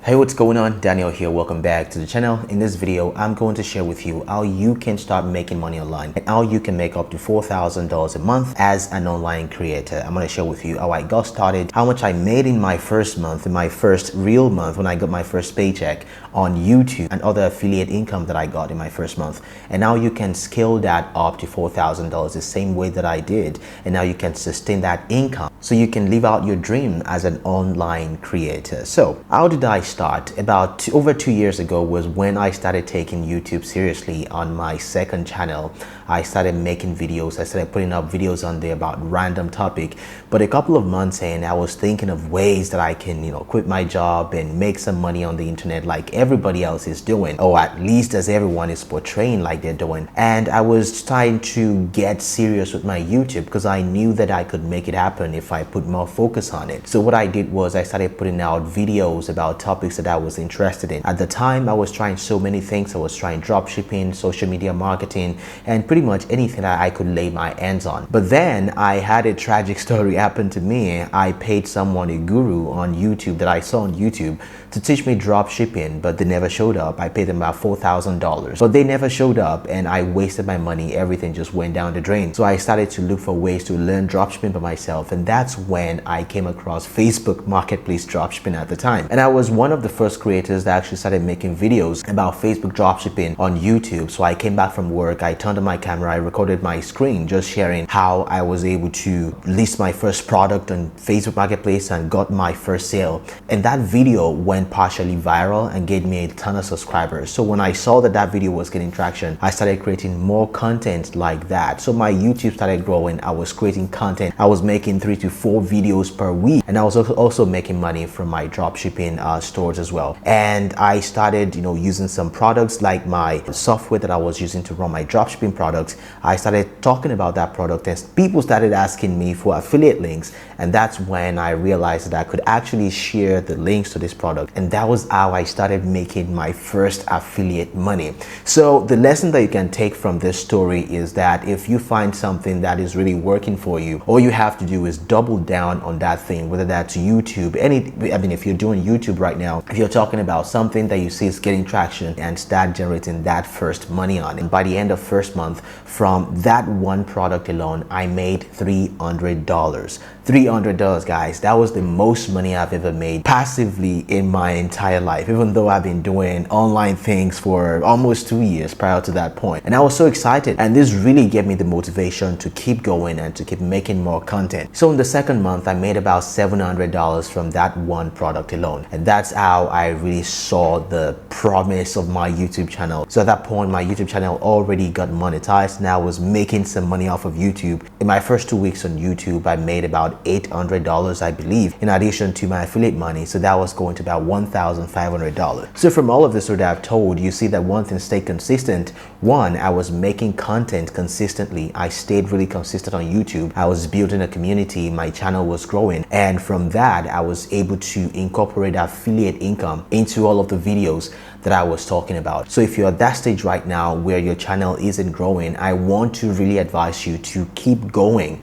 Hey, what's going on? Daniel here. Welcome back to the channel. In this video, I'm going to share with you how you can start making money online and how you can make up to $4,000 a month as an online creator. I'm going to share with you how I got started, how much I made in my first month, in my first real month when I got my first paycheck on YouTube, and other affiliate income that I got in my first month. And now you can scale that up to $4,000 the same way that I did. And now you can sustain that income so you can live out your dream as an online creator. So how did I start? About over 2 years ago was when I started taking YouTube seriously. On my second channel, I started making videos. I started putting up videos on there about random topic. But a couple of months in, I was thinking of ways that I can, quit my job and make some money on the internet like everybody else is doing, or at least as everyone is portraying like they're doing. And I was trying to get serious with my YouTube because I knew that I could make it happen if I put more focus on it. So what I did was I started putting out videos about topics that I was interested in. At the time, I was trying so many things. I was trying drop shipping, social media marketing, and pretty much anything that I could lay my hands on. But then I had a tragic story happen to me. I paid someone, a guru on YouTube that I saw on YouTube, to teach me drop shipping, but they never showed up. I paid them about $4,000, but they never showed up, and I wasted my money. Everything just went down the drain. So I started to look for ways to learn drop shipping by myself, and that's when I came across Facebook Marketplace dropshipping at the time. And I was one of the first creators that actually started making videos about Facebook dropshipping on YouTube. So I came back from work, I turned on my camera, I recorded my screen, just sharing how I was able to list my first product on Facebook Marketplace and got my first sale. And that video went partially viral and gave me a ton of subscribers. So when I saw that that video was getting traction, I started creating more content like that. So my YouTube started growing. I was creating content. I was making 3 to 4 videos per week, and I was also making money from my dropshipping stores as well. And I started, using some products like my software that I was using to run my dropshipping products. I started talking about that product, and people started asking me for affiliate links. And that's when I realized that I could actually share the links to this product. And that was how I started making my first affiliate money. So the lesson that you can take from this story is that if you find something that is really working for you, all you have to do is double down on that thing, whether that's YouTube, if you're doing YouTube right now, if you're talking about something that you see is getting traction, and start generating that first money on it. And by the end of first month, from that one product alone, I made $300. $300, guys. That was the most money I've ever made passively in my entire life, even though I've been doing online things for almost 2 years prior to that point. And I was so excited, and this really gave me the motivation to keep going and to keep making more content. So in the second month, I made about $700 from that one product alone. And that's how I really saw the promise of my YouTube channel. So at that point, my YouTube channel already got monetized, and I was making some money off of YouTube. In my first 2 weeks on YouTube, I made about $800, I believe, in addition to my affiliate money. So that was going to about $1,500. So from all of this that I've told, you see that one thing, stay consistent. One, I was making content consistently. I stayed really consistent on YouTube. I was building a community. My channel was growing. And from that, I was able to incorporate affiliate income into all of the videos that I was talking about. So if you're at that stage right now where your channel isn't growing, I want to really advise you to keep going,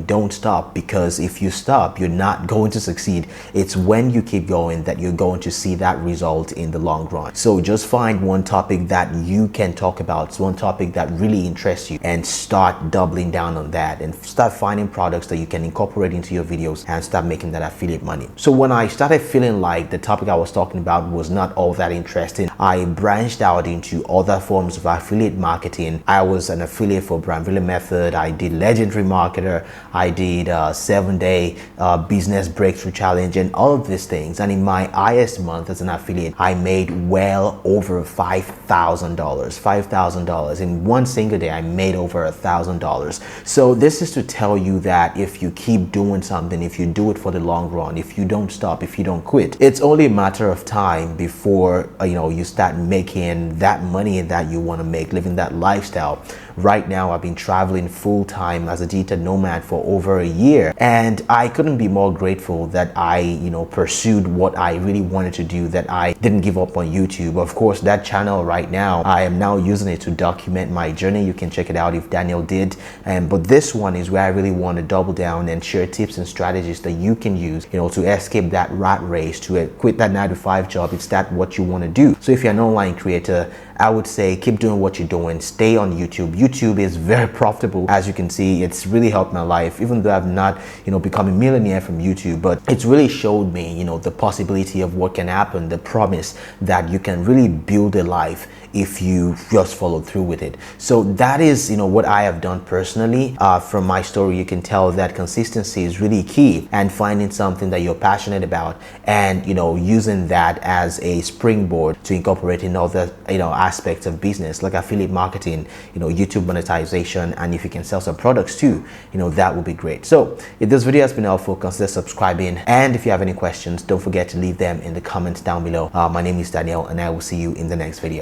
don't stop, because if you stop, you're not going to succeed. It's when you keep going that you're going to see that result in the long run. So just find one topic that you can talk about. It's one topic that really interests you, and start doubling down on that, and start finding products that you can incorporate into your videos and start making that affiliate money. So when I started feeling like the topic I was talking about was not all that interesting, I branched out into other forms of affiliate marketing. I was an affiliate for Brandville Method. I did Legendary Marketer. I did 7-day business breakthrough challenge, and all of these things. And in my highest month as an affiliate, I made well over $5,000. In one single day, I made over $1,000. So this is to tell you that if you keep doing something, if you do it for the long run, if you don't stop, if you don't quit, it's only a matter of time before you start making that money that you want to make, living that lifestyle. right now I've been traveling full-time as a digital nomad for over a year, and I couldn't be more grateful that I pursued what I really wanted to do, that I didn't give up on YouTube. Of course, that channel right now, I am now using it to document my journey. You can check it out if Daniel did, but this one is where I really want to double down and share tips and strategies that you can use to escape that rat race, to quit that 9-to-5 job if that's what you want to do. So if you're an online creator, I would say keep doing what you're doing. Stay on YouTube. YouTube is very profitable. As you can see, it's really helped my life, even though I've not become a millionaire from YouTube, but it's really showed me the possibility of what can happen, the promise that you can really build a life if you just follow through with it. So that is what I have done personally. From my story, you can tell that consistency is really key, and finding something that you're passionate about and using that as a springboard to incorporate in other aspects of business, like affiliate marketing, YouTube monetization, and if you can sell some products too, that would be great. So if this video has been helpful, consider subscribing, and if you have any questions, don't forget to leave them in the comments down below. My name is Daniel, and I will see you in the next video.